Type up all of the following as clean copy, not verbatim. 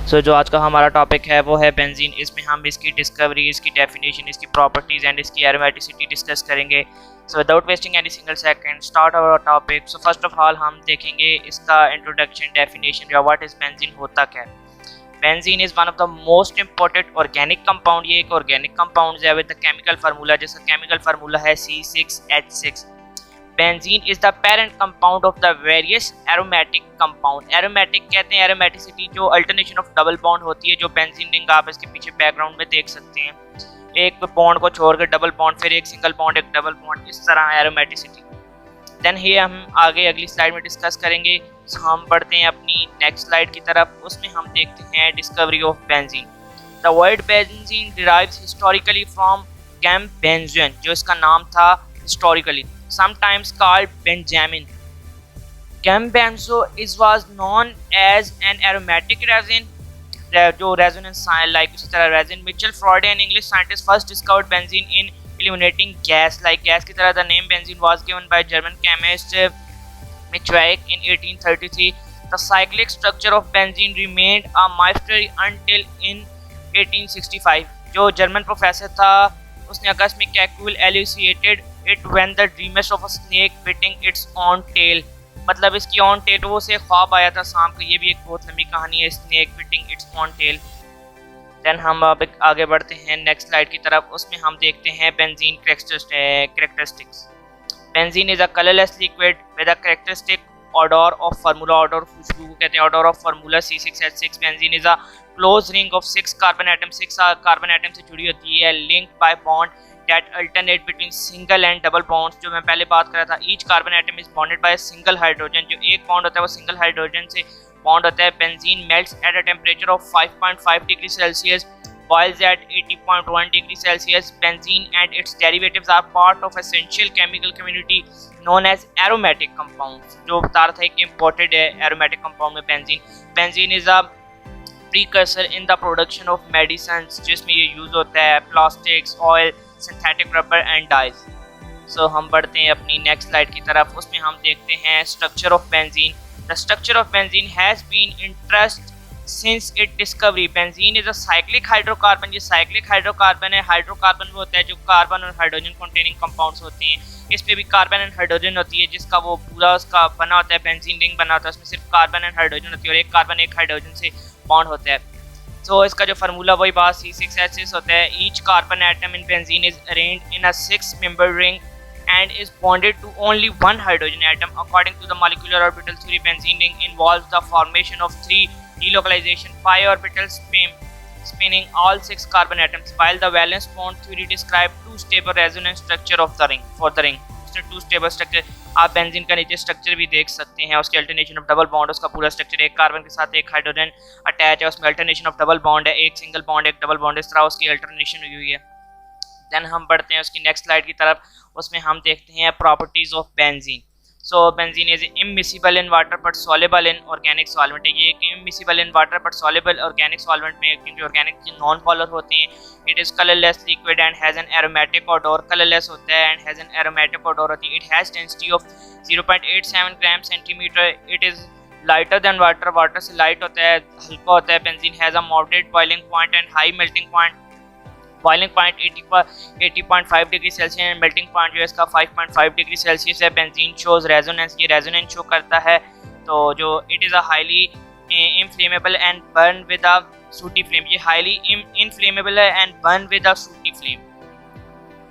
जो आज का हमारा टॉपिक है वो है बेंजीन। इसमें हम इसकी डिस्कवरी, इसकी डेफिनेशन, इसकी प्रॉपर्टीज़ एंड इसकी एरोमेटिसिटी डिस्कस करेंगे। So without wasting any single second start our topic. So first of all हम देखेंगे इसका इंट्रोडक्शन, डेफिनेशन या व्हाट इज़ बेंजीन, होता क्या है। Benzene is one of the most important organic compound. ये एक ऑर्गेनिक कंपाउंड है विद द केमिकल फार्मूला, जिसका केमिकल फार्मूला है C6H6। Benzene is the parent compound of the various aromatic compound. Aromatic कहते हैं एरोमेटिसिटी, जो अल्टरनेशन ऑफ डबल बॉन्ड होती है, जो बेंजीन रिंग आप इसके पीछे बैकग्राउंड में देख सकते हैं। एक बॉन्ड को छोड़कर डबल बॉन्ड, फिर एक सिंगल बॉन्ड, एक डबल बॉन्ड, इस तरह एरोमेटिसिटी। देन ये हम आगे अगली स्लाइड में डिस्कस करेंगे। हम बढ़ते हैं अपनी नेक्स्ट स्लाइड की तरफ। उसमें हम देखते हैं discovery of benzene. The word benzene derives historically from gum benzoin, जो इसका नाम था historically, sometimes called Benjamin. Gambenzo was known as an aromatic resin, जो resonance like उसी तरह resin. Mitchell Faraday, an English scientist, first discovered benzene in illuminating gas like gas की तरह. The name benzene was given by German chemist Mitchell in 1833. The cyclic structure of benzene remained a mystery until in 1865. जो German professor था उसने अगस्त में Kekule elucidated it when the dreams of a snake biting its own tail. मतलब इसकी on tell वो से ख्वाब आया था शाम को। ये भी एक बहुत लंबी कहानी है, snake biting its own tail. Then हम अब आगे बढ़ते हैं नेक्स्ट स्लाइड की तरफ। उसमें हम देखते हैं benzene characteristics. Benzene is a colourless liquid with a characteristic odour of formula. Odour खुशबू कहते हैं, odour of formula C6H6। Benzene is a close ring of 6 carbon atom, 6 carbon atom से जुड़ी होती है, linked by bond that alternate between single and double bonds। जो मैं पहले बात कर रहा था, each carbon atom is bonded by a single hydrogen। जो एक बॉन्ड होता है वो सिंगल हाइड्रोजन से बॉन्ड होता है। Benzene melts at a temperature of 5.5 degree Celsius, boils at 80.1 degree Celsius। Benzene and its derivatives are part of essential chemical community known as aromatic compounds। जो बता रहा था कि imported है aromatic compound में benzene. Benzene is a precursor in the production of medicines, जिसमें ये use होता है plastics, oil, synthetic rubber and dyes. So हम बढ़ते हैं अपनी नेक्स्ट स्लाइड की तरफ। उसमें हम देखते हैं structure of benzene. The structure of benzene has been interest since it discovery. Benzene is a cyclic hydrocarbon. ये साइक्लिक हाइड्रोकार्बन है। हाइड्रोकार्बन वो होता है जो कार्बन और हाइड्रोजन कंटेनिंग कंपाउंड्स होते हैं। इस पे भी कार्बन एंड हाइड्रोजन होती है, जिसका वो पूरा उसका बना होता है, बेंजीन रिंग बना होता है। उसमें सिर्फ कार्बन एंड हाइड्रोजन होती है और एक कार्बन एक हाइड्रोजन से बॉन्ड होता है। तो इसका जो फार्मूला वही बात C6H6 होता है। Each carbon atom in benzene is arranged in a 6-member ring and is bonded to only one hydrogen atom. According to the molecular orbital theory, benzene ring involves the formation of 3 delocalization pi orbitals spinning all 6 carbon atoms, while the valence bond theory describes 2-stable resonance structure of the ring. For the ring, उसने 2-stable structure, आप benzene का नीचे structure भी देख सकते हैं। उसके alternation of double bond, उसका पूरा स्ट्रक्चर एक कार्बन के साथ एक हाइड्रोजन अटैच है, उसमें अल्टरनेशन ऑफ डबल बॉन्ड है, एक सिंगल बॉन्ड एक डबल बॉन्ड, इस तरह उसकी अल्टरनेशन हुई हुई है। देन हम बढ़ते हैं उसकी नेक्स्ट स्लाइड की तरफ। उसमें हम देखते हैं properties of benzene. So benzene is immiscible in water but soluble in organic solvent है। ये immiscible in water but soluble organic solvent में, क्योंकि ऑर्गेनिक नॉन पोलर होते हैं। It is colourless liquid and has an aromatic order. Colourless होता है and has an aromatic order होती है। It has density of 0.87 gram centimetre. It is lighter than water. Water से light होता है, हल्का होता है। Benzene has a moderate boiling point and high melting point. Boiling point 80.5 degree Celsius and melting point जो है इसका 5.5 डिग्री सेल्सियस है। बेंजीन शोज रेजोनेंस, ये रेजोनेंस शो करता है। तो जो it is a highly inflammable and burn with a sooty flame. ये हाईली इनफ्लेमेबल है and burn with a sooty flame.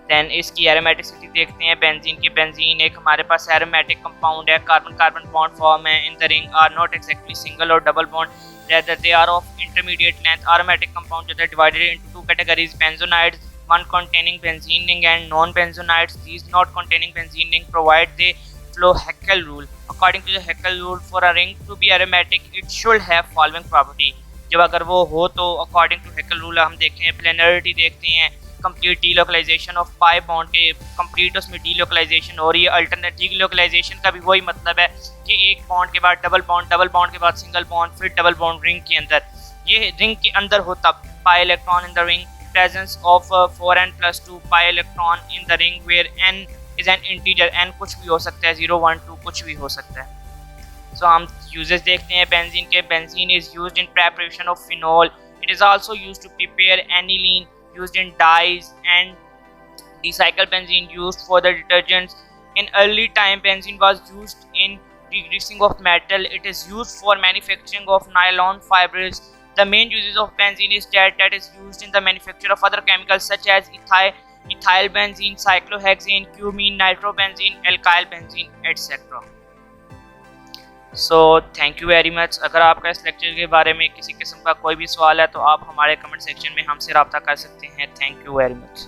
Then इसकी एरोमेटिसिटी देखते हैं बेंजीन की। बेंजीन एक हमारे पास एरोमेटिक कंपाउंड है। कार्बन कार्बन बॉन्ड फॉर्म है in the ring are not exactly single और double bond, rather they are of intermediate length. Aromatic compounds that are divided into 2 categories: benzonides, one containing benzene ring, and non-benzonides. These not containing benzene ring provide the Flow-Haeckel rule. According to the Haeckel rule, for a ring to be aromatic, it should have following property. जब अगर वो हो तो according to Haeckel rule हम देखते हैं planarity देखते हैं, complete delocalization of pi bond के कंप्लीट उसमें डीलोकलाइजेशन हो रही है। अल्टरनेट डीलोकलाइजेशन का भी वही मतलब है कि एक बॉन्ड के बाद डबल बॉन्ड के बाद सिंगल बॉन्ड, फिर डबल बॉन्ड रिंग के अंदर। ये रिंग के अंदर होता pi electron in the ring, presence of 4n+2 pi electron in the ring where n is an integer. n कुछ भी हो सकता है, 0, 1, 2 कुछ भी हो सकता है। सो हम यूजेस देखते हैं बेंजीन के। Benzene is used in preparation of phenol, it is also used to prepare aniline, used in dyes and recycled benzene used for the detergents. In early time, benzene was used in degreasing of metal. It is used for manufacturing of nylon fibers. The main uses of benzene is that is used in the manufacture of other chemicals such as ethyl benzene, cyclohexane, cumene, nitrobenzene, alkyl benzene, etc. So thank you very much. अगर आपका इस lecture के बारे में किसी किस्म का कोई भी सवाल है तो आप हमारे कमेंट सेक्शन में हमसे रब्ता कर सकते हैं। Thank you very much.